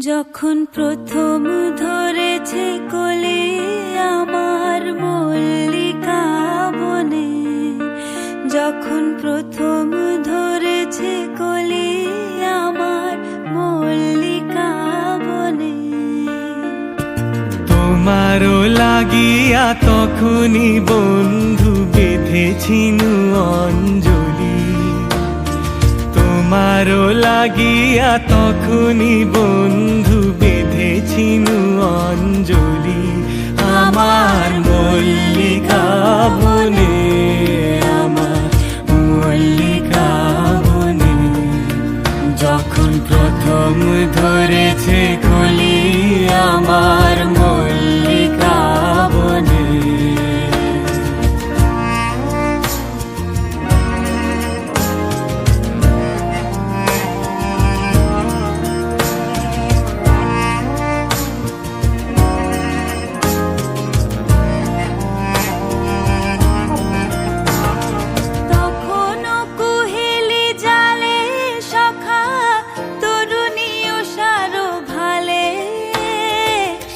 যখন প্রথম ধরেছে কোলে আমার মল্লিকা বনে, যখন প্রথম ধরেছে কোলে আমার মল্লিকা বনে। তোমারও লাগিয়া তখনই বন্ধু বেঁধেছিনু অঞ্জলি, তোমারও লাগিয়া তখনই বন্ধু বেঁধেছিনু অঞ্জলি। আমার মল্লিকা বনে, আমার মল্লিকা বনে, যখন প্রথম ধরেছে কলি আমার মল্লিকা বনে।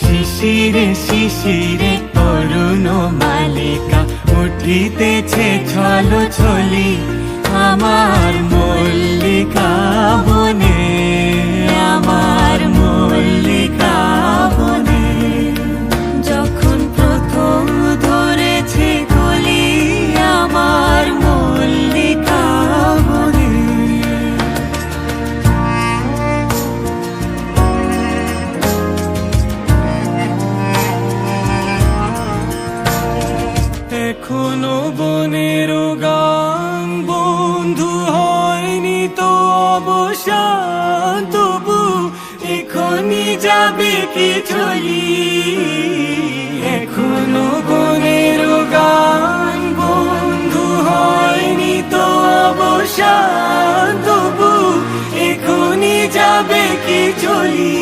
শিশিরে শিশিরে তরুণ মালিকা উঠিতেছে ছলো ছলি আমার মল্লিকা বনে, আমার মল্লিকা বনে, যখন প্রথম ধরেছে কলি আমার মল্লিকা বনে। এখনো বনের গান বন্ধু হয়নি তো অবসান, তবু এখনই যাবে কি চলি। এখনো বনের গান বন্ধু হয়নি তো অবসান, তবু এখনই যাবে কি চলি।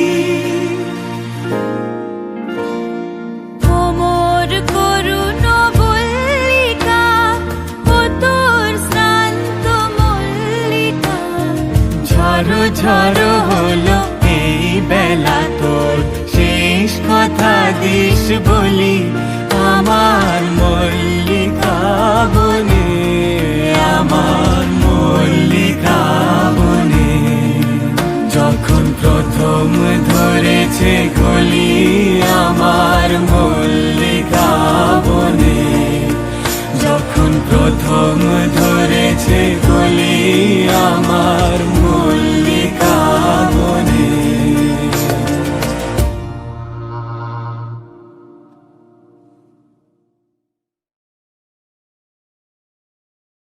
ঝড়ো ঝড়ো হলো এই বেলা তোর শেষ কথা দিস বলি আমার মল্লিকা বনে।